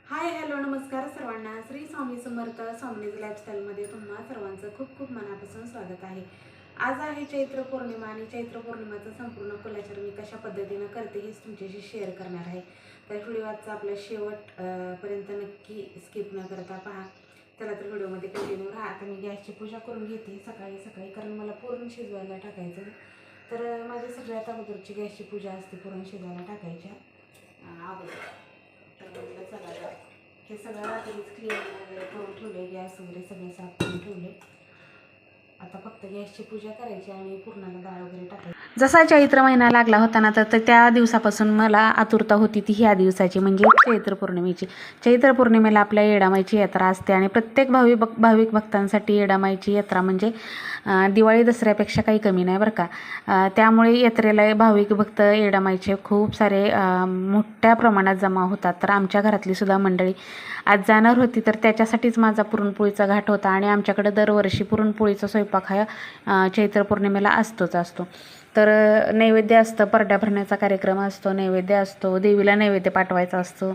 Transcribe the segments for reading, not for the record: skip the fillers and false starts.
Hi hello नमस्कार सर्वांना. श्री स्वामी समर्थ स्वामीज लाईफस्टाईलमध्ये तुम्हा सर्वांचं खूप खूप मनापासून स्वागत आहे. आज आहे चैत्र पौर्णिमा आणि चैत्र पौर्णिमाचं संपूर्ण कुलाचार मी कशा पद्धतीनं करते हेच तुमच्याशी शेअर करणार आहे. तर व्हिडिओचा आपला शेवट पर्यंत नक्की स्किप न करता पहा. चला तर व्हिडिओमध्ये कंटिन्यू राहा. आता मी गॅसची पूजा करून घेते सकाळी सकाळी, कारण मला पुरण शिजवायला टाकायचं. तर माझी सगळ्यात अगोदरची गॅसची पूजा असते पुरण शिजवायला टाकायच्या अगोदर. तर म्हटलं चला हे सगळं रात्रीच क्लीन वगैरे करून ठेवले, गॅस वगैरे सगळे साफ करून ठेवले. आता फक्त गॅसची पूजा करायची आणि पूर्णाला डाळ वगैरे टाकायची. जसा चैत्र महिना लागला होता ना, तर त्या दिवसापासून मला आतुरता होती ती ह्या दिवसाची, म्हणजे चैत्र पौर्णिमेची. चैत्र पौर्णिमेला आपल्या येडामाईची यात्रा असते आणि प्रत्येक भाविक भक्तांसाठी येडामाईची यात्रा म्हणजे दिवाळी दसऱ्यापेक्षा काही कमी नाही बरं का. त्यामुळे यात्रेला भाविक भक्त येडामाईचे खूप सारे मोठ्या प्रमाणात जमा होतात. तर आमच्या घरातली सुद्धा मंडळी आज जाणार होती, तर त्याच्यासाठीच माझा पुरणपोळीचा घाट होता. आणि आमच्याकडे दरवर्षी पुरणपोळीचा स्वयंपाक हा चैत्र पौर्णिमेला असतो. तर नैवेद्य असतं, परड्या भरण्याचा कार्यक्रम असतो, नैवेद्य असतो, देवीला नैवेद्य पाठवायचा असतो.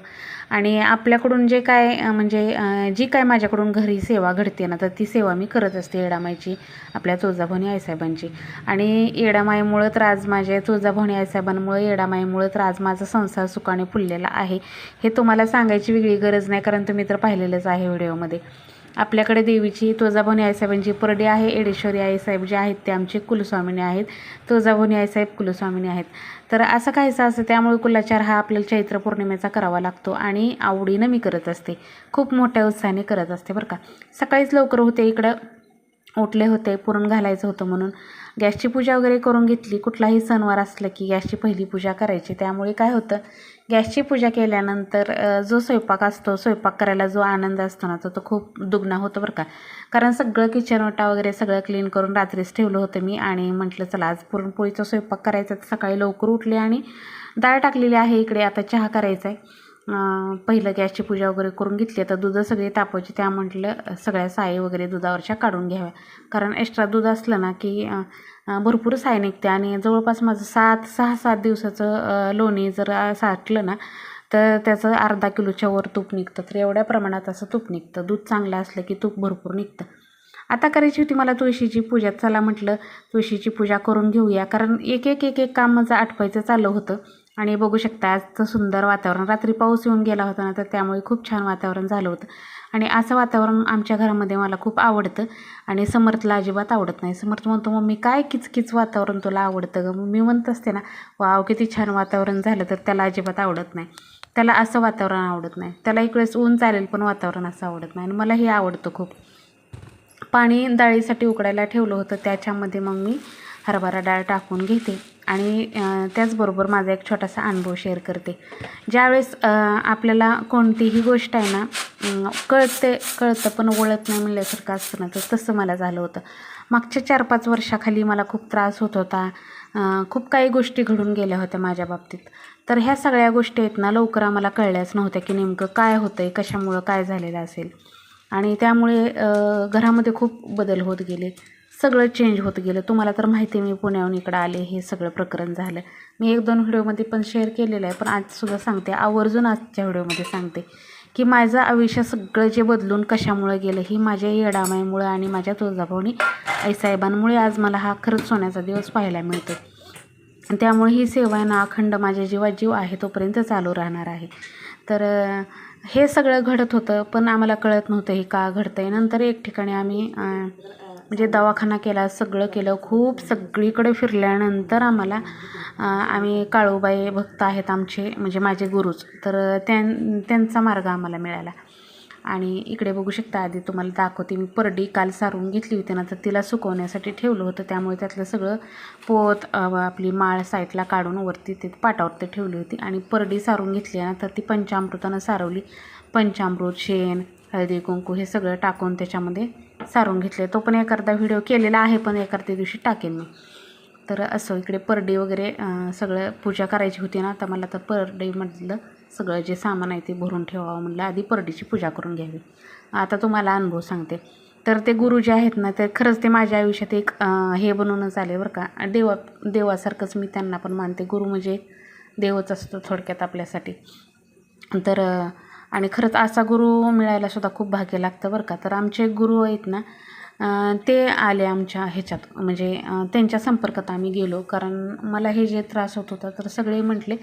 आणि आपल्याकडून जे काय म्हणजे जी काय माझ्याकडून घरी सेवा घडते ना, तर ती सेवा मी करत असते येडामाईची, आपल्या तुळजाभवानी आईसाहेबांची. आणि येडामाईमुळं तर आज माझ्या तुळजाभवानी आईसाहेबांमुळं, येडामाईमुळं तर आज माझा संसार सुखाने फुललेला आहे. हे तुम्हाला सांगायची वेगळी गरज नाही, कारण तुम्ही तर पाहिलेलंच आहे व्हिडिओमध्ये. आपल्याकडे देवीची तुळजाभवानी आईसाहेबांची परडी आहे. येडेश्वरी आईसाहेब जे आहेत ते आमचे कुलस्वामिनी आहेत. तुळजाभवानी आईसाहेब कुलस्वामिनी आहेत. तर असं काहीचं असं, त्यामुळे कुलाचार हा आपल्याला चैत्र पौर्णिमेचा करावा लागतो आणि आवडीनं मी करत असते, खूप मोठ्या उत्साहाने करत असते बरं का. सकाळीच लवकर होते, इकडं उठले होते, पुरण घालायचं होतं म्हणून गॅसची पूजा वगैरे करून घेतली. कुठलाही सणवार असलं की गॅसची पहिली पूजा करायची. त्यामुळे काय होतं, गॅसची पूजा केल्यानंतर जो स्वयंपाक असतो, स्वयंपाक करायला जो आनंद असतो ना, तो खूप दुगणा होतो बरं का. कारण सगळं किचन ओटा वगैरे सगळं क्लीन करून रात्रीच ठेवलं होतं मी. आणि म्हटलं चला आज पुरणपोळीचा स्वयंपाक करायचा. तर सकाळी लवकर उठले आणि डाळ टाकलेली आहे इकडे. आता चहा करायचा आहे. पहिलं गॅसची पूजा वगैरे करून घेतली. आता दूध सगळे तापायची, त्या म्हटलं सगळ्या साई वगैरे दुधावरच्या काढून घ्याव्या, कारण एक्स्ट्रा दूध असलं ना की भरपूर साय निघते. आणि जवळपास माझं 6-7 दिवसाचं लोणी जर साठलं ना, तर त्याचं अर्धा किलोच्या वर तूप निघतं. तर एवढ्या प्रमाणात असं तूप निघतं. दूध चांगलं असलं की तूप भरपूर निघतं. आता करायची होती मला तुळशीची पूजा. चला म्हटलं तुळशीची पूजा करून घेऊया, कारण एक काम माझं आटपायचं चाललं होतं. आणि बघू शकता आजचं सुंदर वातावरण. रात्री पाऊस येऊन गेला होता ना, तर त्यामुळे खूप छान वातावरण झालं होतं. आणि असं वातावरण आमच्या घरामध्ये मला खूप आवडतं. आणि समर्थला अजिबात आवडत नाही. समर्थ म्हणतो, मम्मी काय किचकिच वातावरण तुला आवडतं गं. मी म्हणत असते ना, वाव किती छान वातावरण झालं, तर त्याला अजिबात आवडत नाही. त्याला असं वातावरण आवडत नाही. त्याला इकडेच ऊन चालेल, पण वातावरण असं आवडत नाही. आणि मला हे आवडतं खूप. पाणी डाळीसाठी उकडायला ठेवलं होतं, त्याच्यामध्ये मग मी हरभरा डाळ टाकून घेते. आणि त्याचबरोबर माझा एक छोटासा अनुभव शेअर करते. ज्यावेळेस आपल्याला कोणतीही गोष्ट आहे ना, कळतं पण वळत नाही म्हणल्यासारखं असतं ना, तर तसं मला झालं होतं. मागच्या 4-5 वर्षाखाली मला खूप त्रास होत होता. खूप काही गोष्टी घडून गेल्या होत्या माझ्या बाबतीत. तर ह्या सगळ्या गोष्टी आहेत ना, लवकर आम्हाला कळल्याच नव्हत्या की नेमकं काय होतं आहे, कशामुळं काय झालेलं असेल. आणि त्यामुळे घरामध्ये खूप बदल होत गेले, सगळं चेंज होत गेलं. तुम्हाला तर माहिती आहे, मी पुण्याहून इकडं आले, हे सगळं प्रकरण झालं. मी 1-2 व्हिडिओमध्ये पण शेअर केलेलं आहे, पण आजसुद्धा सांगते, आवर्जून आजच्या व्हिडिओमध्ये सांगते की माझं आयुष्य सगळं जे बदलून कशामुळे गेलं, ही माझ्या येडामाईमुळं आणि माझ्या तुळजाभवानी आईसाहेबांमुळे आज मला हा खरंच सोन्याचा दिवस पाहायला मिळतो. त्यामुळे ही सेवा आहे ना, अखंड माझ्या जीवात जीव आहे तोपर्यंत चालू राहणार आहे. तर हे सगळं घडत होतं, पण आम्हाला कळत नव्हतं हे का घडतं आहे. नंतर एक ठिकाणी आम्ही म्हणजे दवाखाना केला, सगळं केलं, खूप सगळीकडे फिरल्यानंतर आम्हाला आम्ही काळूबाई भक्त आहेत आमचे, म्हणजे माझे गुरुच, तर त्यांचा मार्ग आम्हाला मिळाला. आणि इकडे बघू शकता, आधी तुम्हाला दाखवते मी. परडी काल सारून घेतली होती ना, तर तिला सुकवण्यासाठी ठेवलं होतं. त्यामुळे त्यातलं सगळं पोत आपली माळ साईडला काढून वरती ते पाटावरती ठेवली होती. आणि परडी सारून घेतली ना, तर ती पंचामृतानं सारवली. पंचामृत, शेण, हळदी कुंकू हे सगळं टाकून त्याच्यामध्ये सारून घेतले. तो पण एखादा व्हिडिओ केलेला आहे, पण एखाद्या दिवशी टाकेन मी. तर असं इकडे परडी वगैरे सगळं पूजा करायची होती ना, तर मला तर परडीमधलं सगळं जे सामान आहे ते भरून ठेवावं म्हटलं. आधी परडीची पूजा करून घ्यावी. आता तुम्हाला अनुभव सांगते. तर ते गुरु जे आहेत ना, ते खरंच ते माझ्या आयुष्यात एक हे बनवूनच आले बरं का. देवासारखंच मी त्यांना पण मानते. गुरु म्हणजे देवच असतो थोडक्यात आपल्यासाठी. तर आणि खरंच असा गुरु मिळायला सुद्धा खूप भाग्य लागतं बरं का. तर आमचे गुरु आहेत ना, ते आले आमच्या ह्याच्यात, म्हणजे त्यांच्या संपर्कात आम्ही गेलो. कारण मला हे जे त्रास होत होता तर सगळे म्हटले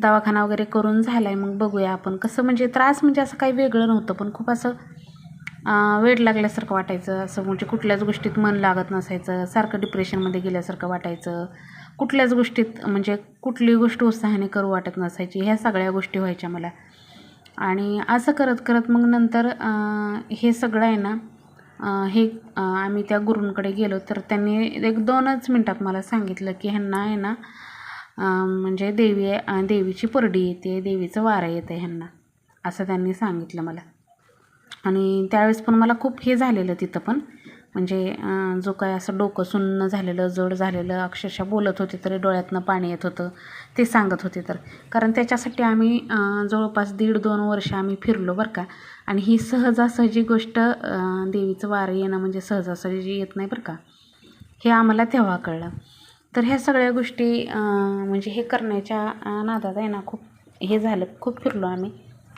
दवाखाना वगैरे करून झाला आहे, मग बघूया आपण कसं. म्हणजे त्रास म्हणजे असं काही वेगळं नव्हतं, पण खूप असं वेड लागल्यासारखं वाटायचं. असं म्हणजे कुठल्याच गोष्टीत मन लागत नसायचं, सारखं डिप्रेशनमध्ये गेल्यासारखं वाटायचं. कुठल्याच गोष्टीत म्हणजे कुठली गोष्ट उत्साहाने करू वाटत नसायची. ह्या सगळ्या गोष्टी व्हायच्या मला. आणि असं करत करत मग नंतर हे सगळं आहे ना, आम्ही त्या गुरूंकडे गेलो. तर त्यांनी 1-2च मिनटात मला सांगितलं की ह्यांना आहे ना, म्हणजे देवीची परडी येते, देवीचं वारं येतं ह्यांना, असं त्यांनी सांगितलं मला. आणि त्यावेळेस पण मला खूप हे झालेलं तिथं पण, म्हणजे जो काय असं डोकं सुन्न झालेलं, जड झालेलं, अक्षरशः बोलत होते तरी डोळ्यातनं पाणी येत होतं, ते सांगत होते. तर कारण त्याच्यासाठी आम्ही जवळपास 1.5-2 वर्ष आम्ही फिरलो बरं का. आणि ही सहजासहजी गोष्ट, देवीचं वारं येणं म्हणजे सहजासहजी येत नाही बरं का, हे आम्हाला तेव्हा कळलं. तर ह्या सगळ्या गोष्टी म्हणजे हे करण्याच्या नादात आहे ना, खूप हे झालं, खूप फिरलो आम्ही,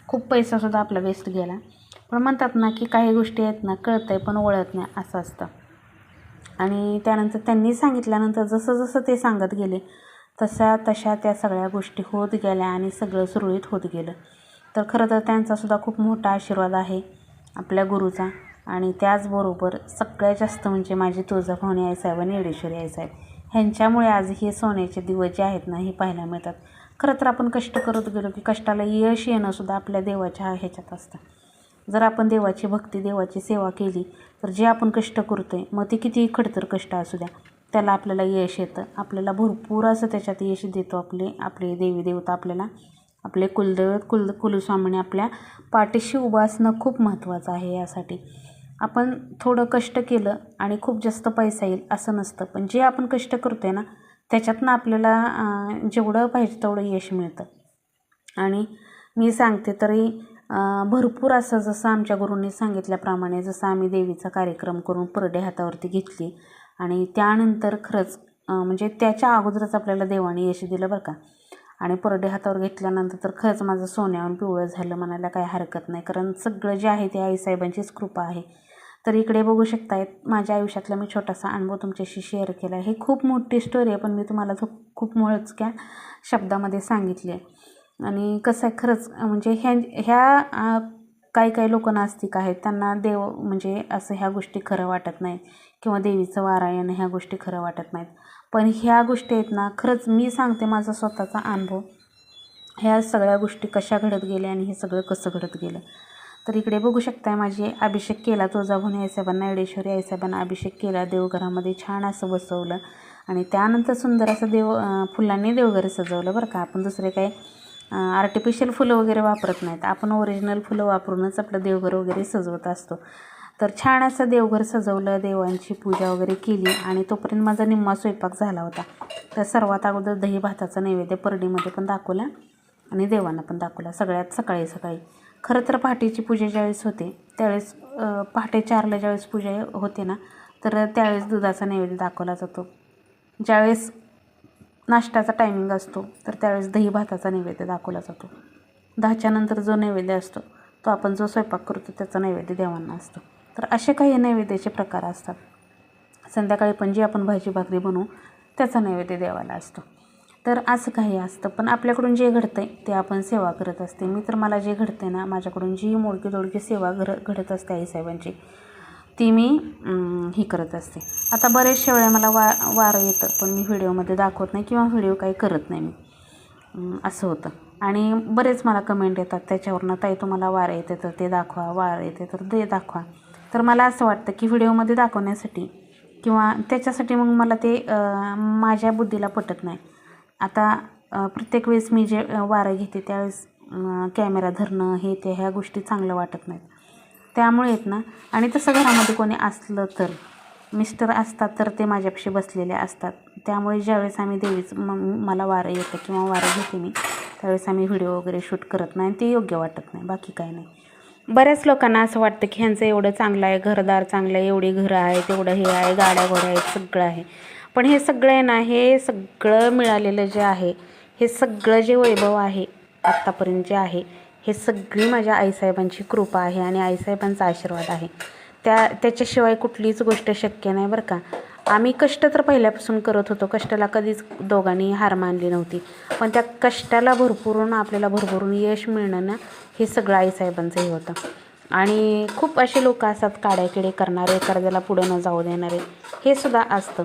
खूप पैसासुद्धा आपला वेस्ट गेला. पण म्हणतात ना की काही गोष्टी आहेत ना, कळत आहे पण वळत नाही, असं असतं. आणि त्यानंतर त्यांनी सांगितल्यानंतर जसं जसं ते सांगत गेले तशा त्या सगळ्या गोष्टी होत गेल्या आणि सगळं सुरळीत होत गेलं. तर खरं तर त्यांचासुद्धा खूप मोठा आशीर्वाद आहे आपल्या गुरुचा. आणि त्याचबरोबर सगळ्यात जास्त म्हणजे माझी तुळजाभवानी आईसाहेब आणि येडेश्वरी आईसाहेब, ह्यांच्यामुळे आज हे सोन्याचे दिवस जे आहेत ना, हे पाहायला मिळतात. खरं तर आपण कष्ट करत गेलो की कष्टाला यश येणंसुद्धा आपल्या देवाच्या ह्याच्यात असतं. जर आपण देवाची भक्ती, देवाची सेवा केली तर जे आपण कष्ट करतो आहे, मग ते कितीही खडतर कष्ट असू द्या, त्याला आपल्याला यश येतं. आपल्याला भरपूर असं त्याच्यात यश देतो आपले देवी देवता. आपल्याला आपले कुलदैवत, कुलस्वामीने आपल्या पाठीशी उभं असणं खूप महत्त्वाचं आहे. यासाठी आपण थोडं कष्ट केलं आणि खूप जास्त पैसा येईल असं नसतं, पण जे आपण कष्ट करतो आहे ना, त्याच्यातनं आपल्याला जेवढं पाहिजे तेवढं यश मिळतं. आणि मी सांगते तरी भरपूर असं, जसं आमच्या गुरूंनी सांगितल्याप्रमाणे, जसं आम्ही देवीचा कार्यक्रम करून परडे हातावरती घेतली आणि त्यानंतर खरंच म्हणजे त्याच्या अगोदरच आपल्याला देवाने यश दिलं बरं का. आणि परडे हातावर घेतल्यानंतर तर खरंच माझं सोन्याहून पिवळं झालं म्हणायला काही हरकत नाही. कारण सगळं जे आहे ते आईसाहेबांचीच कृपा आहे. तर इकडे बघू शकताय, माझ्या आयुष्यातला मी छोटासा अनुभव तुमच्याशी शेअर केला. हे खूप मोठी स्टोरी आहे, पण मी तुम्हाला खूप मोजक्या शब्दामध्ये सांगितली आहे. आणि कसं आहे, खरंच म्हणजे ह्या काही लोक नास्तिक आहेत, त्यांना देव म्हणजे असं ह्या गोष्टी खरं वाटत नाहीत, किंवा देवीचं वारं येणं ह्या गोष्टी खरं वाटत नाहीत. पण ह्या गोष्टी आहेत ना, खरंच मी सांगते माझा स्वतःचा अनुभव, ह्या सगळ्या गोष्टी कशा घडत गेल्या आणि हे सगळं कसं घडत गेलं. तर इकडे बघू शकताय, माझे अभिषेक केला तुळजाभवानी आईसाहेबांना, येडेश्वरी आईसाहेबांना अभिषेक केला, देवघरामध्ये छान असं बसवलं. आणि त्यानंतर सुंदर असं फुलांनी देवघर सजवलं बरं का. आपण दुसरे काही आर्टिफिशियल फुलं वगैरे वापरत नाहीत, आपण ओरिजिनल फुलं वापरूनच आपलं देवघर वगैरे सजवत असतो. तर छान असं देवघर सजवलं, देवांची पूजा वगैरे केली. आणि तोपर्यंत माझा निम्मा स्वयंपाक झाला होता. तर सर्वात अगोदर दही भाताचा नैवेद्य परडीमध्ये पण दाखवला आणि देवांना पण दाखवला, सगळ्यात सकाळी. खरं तर पहाटेची पूजा ज्यावेळेस होते त्यावेळेस, पहाटे 4ला ज्यावेळेस पूजा होते ना, तर त्यावेळेस दुधाचा नैवेद्य दाखवला जातो. ज्यावेळेस नाश्त्याचा टायमिंग असतो तर त्यावेळेस दही भाताचा नैवेद्य दाखवला जातो. 10च्या नंतर जो नैवेद्य असतो तो आपण जो स्वयंपाक करतो त्याचा नैवेद्य देवांना असतो. तर असे काही नैवेद्याचे प्रकार असतात. संध्याकाळी पण जी आपण भाजी भाकरी बनवू त्याचा नैवेद्य देवाला असतो. तर असं काही असतं. पण आपल्याकडून जे घडतं आहे ते आपण सेवा करत असते. मला जे घडते ना, माझ्याकडून जी मोडकी सेवा घडत असते आईसाहेबांची, ती मी ही करत असते. आता बरेचशा वेळा मला वारं येतं, पण मी व्हिडिओमध्ये दाखवत नाही किंवा व्हिडिओ काही करत नाही मी, असं होतं. आणि बरेच मला कमेंट येतात त्याच्यावरनं, ताई तुम्हाला वारं येते तर ते दाखवा, वारं येते तर ते दाखवा. तर मला असं वाटतं की व्हिडिओमध्ये दाखवण्यासाठी किंवा त्याच्यासाठी मग मला ते माझ्या बुद्धीला पटत नाही. आता प्रत्येक वेळेस मी जे वारं घेते त्यावेळेस कॅमेरा धरणं हे ते ह्या गोष्टी चांगलं वाटत नाहीत. त्यामुळे आहेत ना, आणि तसं घरामध्ये कोणी असलं तर मिस्टर असतात तर ते माझ्यापाशी बसलेले असतात. त्यामुळे ज्यावेळेस आम्ही मला वारं येतं किंवा वारं घेते मी, त्यावेळेस आम्ही व्हिडिओ वगैरे शूट करत नाही आणि ते योग्य वाटत नाही, बाकी काही नाही. बऱ्याच लोकांना असं वाटतं की ह्यांचं एवढं चांगलं आहे, घरदार चांगलं आहे, एवढी घरं आहेत, एवढं हे आहे, गाड्या घोड्या आहेत, सगळं आहे. पण हे सगळं आहे ना, हे सगळं मिळालेलं जे आहे, हे सगळं जे वैभव आहे आत्तापर्यंत जे आहे, हे सगळी माझ्या आईसाहेबांची कृपा आहे आणि आईसाहेबांचा आशीर्वाद आहे. त्याच्याशिवाय कुठलीच गोष्ट शक्य नाही बरं का. आम्ही कष्ट तर पहिल्यापासून करत होतो, कष्टाला कधीच दोघांनी हार मानली नव्हती, पण त्या कष्टाला आपल्याला भरभरून यश मिळणं ना, हे सगळं आईसाहेबांचं हे होतं. आणि खूप असे लोक असतात काड्याकिडे करणारे, कर्जाला पुढं न जाऊ देणारे, हे सुद्धा असतं.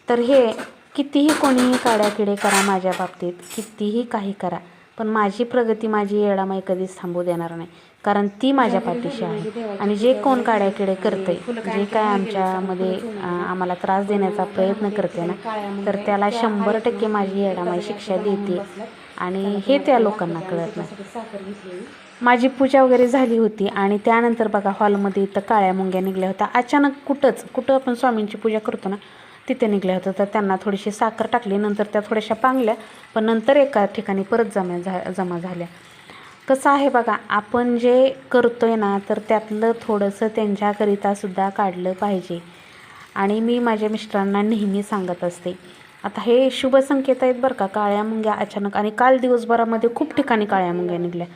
तर हे कितीही कोणीही काड्याकिडे करा माझ्या बाबतीत, कितीही काही करा, पण माझी प्रगती, माझी येडामाई कधीच थांबू देणार नाही, कारण ती माझ्या पाठीशी आहे. आणि जे कोण काड्याकिडे करते, जे काय आमच्यामध्ये आम्हाला त्रास देण्याचा प्रयत्न करते ना, तर त्याला 100% माझी येडामाई शिक्षा देते. आणि हे त्या लोकांना कळत नाही. माझी पूजा वगैरे झाली होती आणि त्यानंतर बघा हॉलमध्ये इथं काळ्या मुंग्या निघल्या होत्या. अचानक कुठं आपण स्वामींची पूजा करतो ना, तिथे निघल्या होत्या. तर त्यांना थोडीशी साखर टाकली, नंतर त्या थोड्याशा पांगल्या, पण नंतर एका ठिकाणी परत जमा झाल्या. कसं आहे बघा, आपण जे करतोय ना, तर त्यातलं थोडंसं त्यांच्याकरितासुद्धा काढलं पाहिजे. आणि मी माझ्या मिस्टरांना नेहमी सांगत असते. आता हे शुभ संकेत आहेत बरं का. काळ्या मुंग्या अचानक, आणि काल दिवसभरामध्ये खूप ठिकाणी काळ्या मुंग्या निघल्या.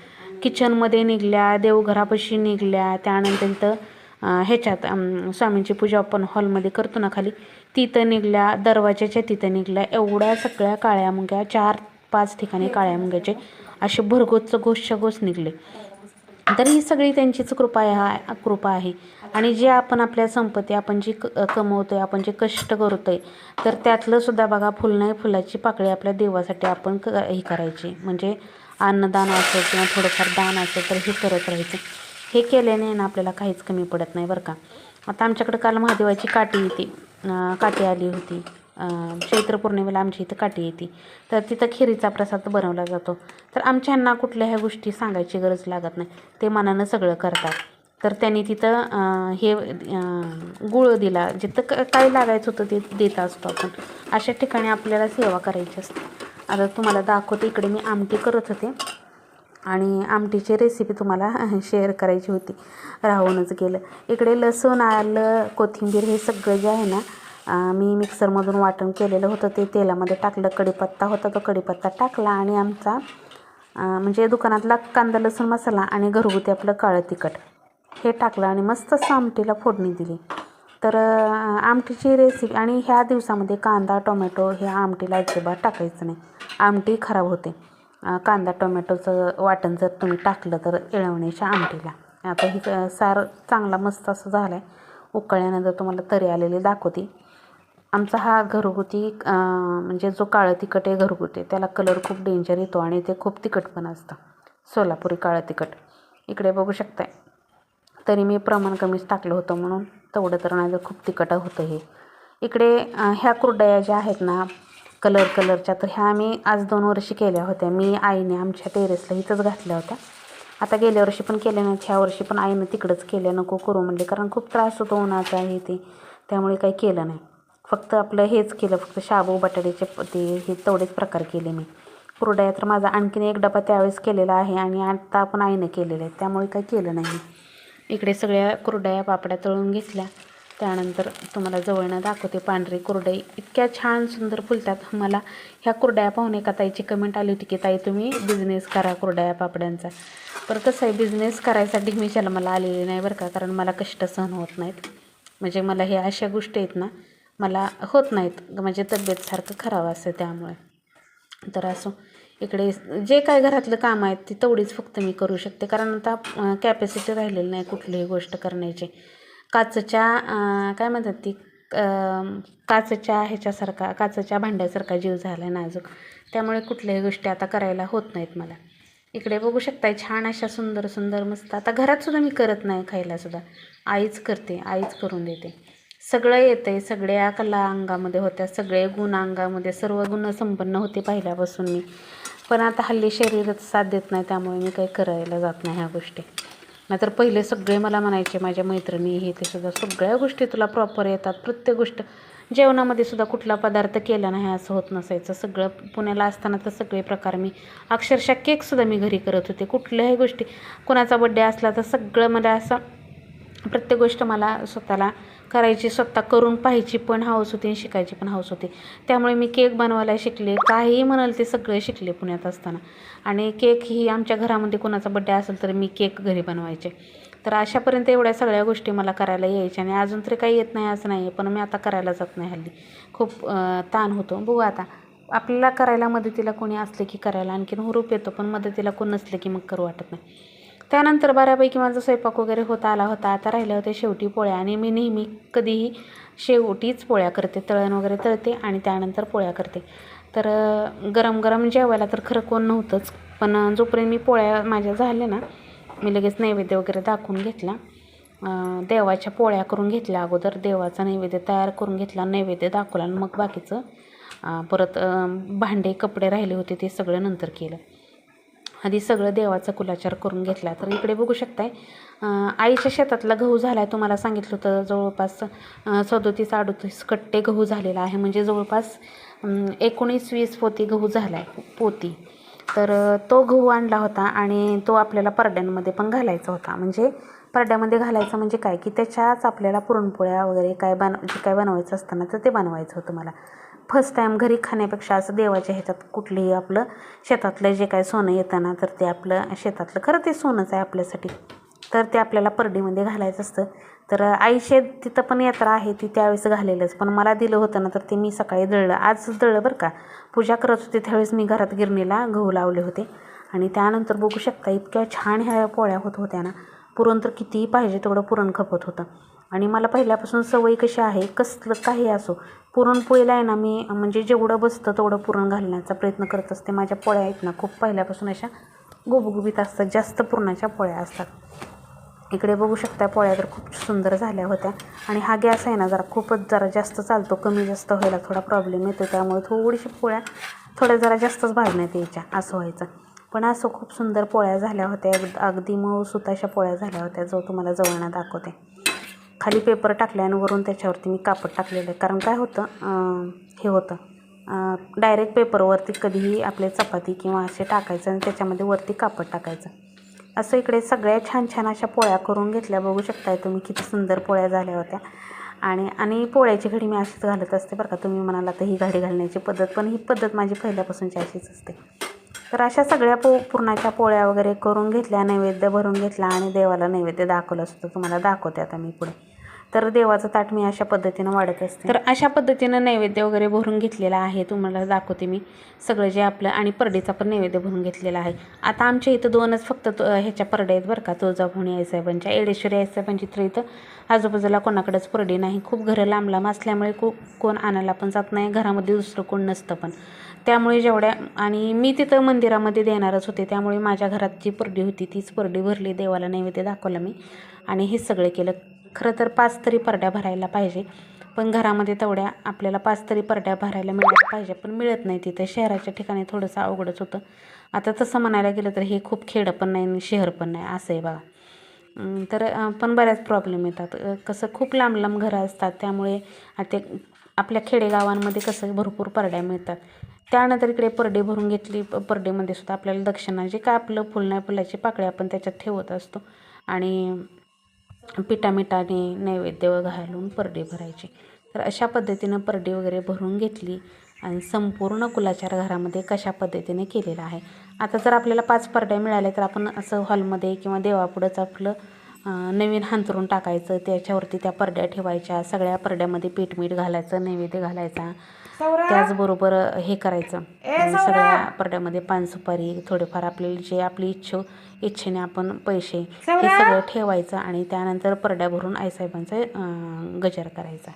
किचनमध्ये निघल्या, देवघरापाशी निघल्या, त्यानंतर इथं ह्याच्यात स्वामींची पूजा आपण हॉलमध्ये करतो ना खाली, तिथं निघल्या, दरवाजाच्या तिथं निघल्या. एवढ्या सगळ्या काळ्या मुंग्या 4-5 ठिकाणी काळ्या मुंग्याचे असे घोष निघले. तर ही सगळी त्यांचीच कृपा आहे. आणि जे आपण आपल्या संपत्ती, आपण जी कमवतोय, आपण जे कष्ट करतोय, तर त्यातलं सुद्धा बघा फुल नाही फुलाची पाकळी आपल्या देवासाठी आपण हे करायची. म्हणजे अन्नदान असेल किंवा थोडंफार दान असेल तर हे करत राहायचं. हे केल्याने ना आपल्याला काहीच कमी पडत नाही बरं का. आता आमच्याकडे काल महादेवाची काठी आली होती. चैत्र पौर्णिमेला आमच्या इथं काठी येते, तर तिथं खिरीचा प्रसाद बनवला जातो. तर आमच्या ह्यांना कुठल्या ह्या गोष्टी सांगायची गरज लागत नाही, ते मनानं सगळं करतात. तर त्यांनी तिथं गुळ दिला, जिथं काय लागायचं होतं ते देत असतो आपण. अशा ठिकाणी आपल्याला सेवा करायची असते. आता तुम्हाला दाखवते, इकडे मी आमटी करत होते आणि आमटीची रेसिपी तुम्हाला शेअर करायची होती, राहूनच गेलं. इकडे लसूण, आलं, कोथिंबीर हे सगळं जे आहे ना, मी मिक्सरमधून वाटण केलेलं होतं ते तेलामध्ये टाकलं. कढीपत्ता होता, तो कढीपत्ता टाकला आणि आमचा म्हणजे दुकानातला कांदा लसूण मसाला आणि घरगुती आपलं काळं तिखट हे टाकलं आणि मस्त आमटीला फोडणी दिली. तर आमटीची रेसिपी, आणि ह्या दिवसामध्ये कांदा टोमॅटो हे आमटीला अजिबात टाकायचं नाही, आमटी खराब होते. कांदा टोमॅटोचं वाटण जर तुम्ही टाकलं तर येळवणीच्या आमटीला. आता ही सार चांगला मस्त असं झाला आहे. उकळल्यानंतर तुम्हाला तरी आलेली दाखवते. आमचा हा घरगुती म्हणजे जो काळं तिखट आहे घरगुती, त्याला कलर खूप डेंजर येतो आणि ते खूप तिखट पण असतं, सोलापुरी काळं तिखट. इकडे बघू शकताय, तरी मी प्रमाण कमीच टाकलं होतं म्हणून तेवढं तर नाही, खूप तिखट होतं हे. इकडे ह्या कुरडया ज्या आहेत ना कलरच्या, तर ह्या मी आज 2 वर्षी केल्या होत्या. मी आईने आमच्या टेरेसला इथंच घातल्या होत्या. आता गेल्या वर्षी पण केल्या नाहीत, ह्या वर्षी पण आईनं तिकडंच केल्या, नको करू म्हणले, कारण खूप त्रास होतो उन्हाचा आहे ते, त्यामुळे काही केलं नाही. फक्त आपलं हेच केलं, फक्त शाबू बटाट्याचे हे तेवढेच प्रकार केले मी. कुरडया तर माझा आणखीन एक डबा त्यावेळेस केलेला आहे आणि आता पण आईनं केलेलं आहे, त्यामुळे काही केलं नाही. इकडे सगळ्या कुरडया पापड्या तळून घेतल्या. त्यानंतर तुम्हाला जवळनं दाखवते. पांढरी कुरडई इतक्या छान सुंदर फुलतात. मला ह्या कुरडया पाहून एका ताईची कमेंट आली होती की ताई तुम्ही बिझनेस करा कुरडया पापड्यांचा. पण कसं आहे, बिझनेस करायसाठी मी मला आलेली नाही बरं का, कारण मला कष्ट सहन होत नाहीत. म्हणजे मला हे अशा गोष्टी आहेत ना, मला होत नाहीत, म्हणजे तब्येत सारखं खराब असतं त्यामुळे. तर असो, इकडे जे काय घरातलं काम आहेत ती तेवढीच फक्त मी करू शकते, कारण आता कॅपॅसिटी राहिलेली नाही कुठलीही गोष्ट करण्याची. काचेच्या काय म्हणतात ती काचेच्या भांड्यासारखा जीव झाला आहे नाजूक, त्यामुळे कुठल्याही गोष्टी आता करायला होत नाहीत मला. इकडे बघू शकताय छान अशा सुंदर सुंदर मस्त. आता घरातसुद्धा मी करत नाही, खायलासुद्धा आईच करते, आईच करून देते. सगळं येतं आहे, सगळ्या कला अंगामध्ये होत्या, सगळे गुण अंगामध्ये, सर्व गुण संपन्न होते पहिल्यापासून मी. पण आता हल्ली शरीरच साथ देत नाही, त्यामुळे मी काही करायला जात नाही ह्या गोष्टी. नाहीतर पहिले सगळे मला म्हणायचे, माझ्या मैत्रिणी हे ते सुद्धा, सगळ्या गोष्टी तुला प्रॉपर येतात, प्रत्येक गोष्ट. जेवणामध्ये सुद्धा कुठला पदार्थ केला नाही असं होत नसायचं. सगळं पुण्याला असताना तर सगळे प्रकार मी, अक्षरशः केकसुद्धा मी घरी करत होते. कुठल्याही गोष्टी, कोणाचा बड्डे असला तर सगळं मला असं प्रत्येक गोष्ट मला स्वतःला करायची, स्वतः करून पाहायची पण हौस होती आणि शिकायची पण हौस होती. त्यामुळे मी केक बनवायला शिकले, काहीही म्हणाल ते सगळे शिकले पुण्यात असताना. आणि केक ही आमच्या घरामध्ये कोणाचा बड्डे असेल तर मी केक घरी बनवायचे. तर अशापर्यंत एवढ्या सगळ्या गोष्टी मला करायला यायच्या. आणि अजून तरी काही येत नाही असं नाही आहे, पण मी आता करायला जात नाही हल्ली. खूप ताण होतो. बघू आता, आपल्याला करायला मदतीला कोणी असले की करायला आणखीन हुरूप येतो, पण मदतीला कोण नसले की मग करू वाटत नाही. त्यानंतर बऱ्यापैकी माझा स्वयंपाक वगैरे होत आला होता. आता राहिल्या होत्या शेवटी पोळ्या. आणि मी नेहमी कधीही शेवटीच पोळ्या करते, तळण वगैरे तळते आणि त्यानंतर पोळ्या करते. तर गरम गरम जेवायला तर खरं कोण नव्हतंच, पण जोपर्यंत मी पोळ्या माझ्या झाल्या ना, मी लगेच नैवेद्य वगैरे दाखवून घेतला. देवाच्या पोळ्या करून घेतल्या अगोदर, देवाचा नैवेद्य तयार करून घेतला, नैवेद्य दाखवला आणि मग बाकीचं परत भांडे कपडे राहिले होते ते सगळं नंतर केलं. आधी सगळं देवाचा कुलाचार करून घेतला. तर इकडे बघू शकताय आईच्या शेतातला गहू झाला आहे. तुम्हाला सांगितलं होतं जवळपास 37-38 कट्टे गहू झालेला आहे, म्हणजे जवळपास 19-20 पोती गहू झाला आहे पोती. तर तो गहू आणला होता आणि तो आपल्याला परड्यांमध्ये पण घालायचा होता. म्हणजे परड्यामध्ये घालायचं म्हणजे काय की त्याच्याच आपल्याला पुरणपोळ्या वगैरे जे काय बनवायचं असताना तर ते बनवायचं होतं मला. फर्स्ट टाईम घरी खाण्यापेक्षा असं देवाच्या ह्याच्यात कुठलीही आपलं शेतातलं जे काय सोनं येतं ना, तर ते आपलं शेतातलं खरं ते सोनंच आहे आपल्यासाठी, तर ते आपल्याला परडीमध्ये घालायचं असतं. तर आईशे तिथं पण यात्रा आहे ती त्यावेळेस घालेलंच, पण मला दिलं होतं ना, तर ते मी सकाळी दळलं, आजच दळलं बरं का. पूजा करत होते त्यावेळेस मी घरात गिरणीला गहू लावले होते. आणि त्यानंतर बघू शकता इतक्या छान ह्या पोळ्या होत होत्या ना. पुरण तर कितीही पाहिजे तेवढं पुरण खपत होतं. आणि मला पहिल्यापासून सवय कशी आहे, कसलं काही असो पुरणपोळीला आहे ना, मी म्हणजे जेवढं बसतं तेवढं पुरण घालण्याचा प्रयत्न करत असते. माझ्या पोळ्या आहेत ना खूप पहिल्यापासून अशा गुबगुबीत असतात, जास्त पुरणाच्या पोळ्या असतात. इकडे बघू शकता पोळ्या तर खूप सुंदर झाल्या होत्या. आणि हा गॅस आहे ना जरा जास्त चालतो, कमी जास्त व्हायला थोडा प्रॉब्लेम येतो, त्यामुळे थोडीशी पोळ्या थोड्या जरा जास्तच भाजण्यात यायच्या असं व्हायचं. पण असं खूप सुंदर पोळ्या झाल्या होत्या, अगदी मऊसूत अशा पोळ्या झाल्या होत्या, जो तुम्हाला जवळनं दाखवते. खाली पेपर टाकले आणि वरून त्याच्यावरती मी कापड टाकलेलं आहे, कारण काय होतं हे होतं डायरेक्ट पेपरवरती कधीही आपले चपाती किंवा असे टाकायचं आणि त्याच्यामध्ये वरती कापड टाकायचं. असं इकडे सगळ्या छान छान अशा पोळ्या करून घेतल्या. बघू शकताय तुम्ही किती सुंदर पोळ्या झाल्या होत्या. आणि पोळ्याची घडी मी अशीच घालत असते बरं का. तुम्ही म्हणाला तर ही घडी घालण्याची पद्धत, पण ही पद्धत माझी पहिल्यापासूनची अशीच असते. तर अशा सगळ्या पुरणाच्या पोळ्या वगैरे करून घेतल्या, नैवेद्य भरून घेतला आणि देवाला नैवेद्य दाखवलं असतं, तुम्हाला दाखवते आता मी पुढे. तर देवाचं ताट मी अशा पद्धतीनं वाढत असते. तर अशा पद्धतीनं नैवेद्य वगैरे भरून घेतलेला आहे, तुम्हाला दाखवते मी सगळं जे आपलं. आणि परडीचा पण नैवेद्य भरून घेतलेला आहे. आता आमच्या इथं 2च फक्त ह्याच्या परड्या आहेत बरं का, तुळजाभवानी आईसाहेबांच्या. येडेश्वरी आईसाहेबांची तर इथं आजूबाजूला कोणाकडेच परडी नाही. खूप घरं लांब लांब असल्यामुळे कोण आणायला पण जात नाही, घरामध्ये दुसरं कोण नसतं पण. त्यामुळे जेवढ्या, आणि मी तिथं मंदिरामध्ये देणारच होते, त्यामुळे माझ्या घरात जी परडी होती तीच परडी भरली, देवाला नैवेद्य दाखवला मी आणि हेच सगळं केलं. खरं तर 5 तरी परड्या भरायला पाहिजे, पण घरामध्ये तेवढ्या आपल्याला 5 तरी परड्या भरायला मिळायला पाहिजे, पण मिळत नाही तिथं. शहराच्या ठिकाणी थोडंसं अवघडच होतं. आता तसं म्हणायला गेलं तर हे खूप खेडं पण नाही आणि शहर पण नाही असं आहे बघा. तर पण बऱ्याच प्रॉब्लेम येतात. कसं खूप लांब लांब घरं असतात, त्यामुळे ते आपल्या खेडेगावांमध्ये कसं भरपूर परड्या मिळतात. त्यानंतर इकडे परडी भरून घेतली. परडीमध्ये सुद्धा आपल्याला दक्षिणा जे काय आपलं फुल नाही फुलाची पाकळी आपण त्याच्यात ठेवत असतो आणि पिठामिठाने नैवेद्य घालून परडी भरायची. तर अशा पद्धतीनं परडी वगैरे भरून घेतली आणि संपूर्ण कुलाचार घरामध्ये कशा पद्धतीने केलेला आहे. आता जर आपल्याला 5 परड्या मिळाल्या तर आपण असं हॉलमध्ये किंवा देवापुढंच आपलं नवीन हांतरून टाकायचं, त्याच्यावरती त्या परड्या ठेवायच्या. सगळ्या परड्यामध्ये पीठ मीठ घालायचं, नैवेद्य घालायचा. त्याचबरोबर हे करायचं, सगळ्या परड्यामध्ये पान सुपारी थोडेफार आपल्याला जे आपली इच्छेने आपण पैसे हे सगळं ठेवायचं आणि त्यानंतर परड्या भरून आईसाहेबांचा गजर करायचा.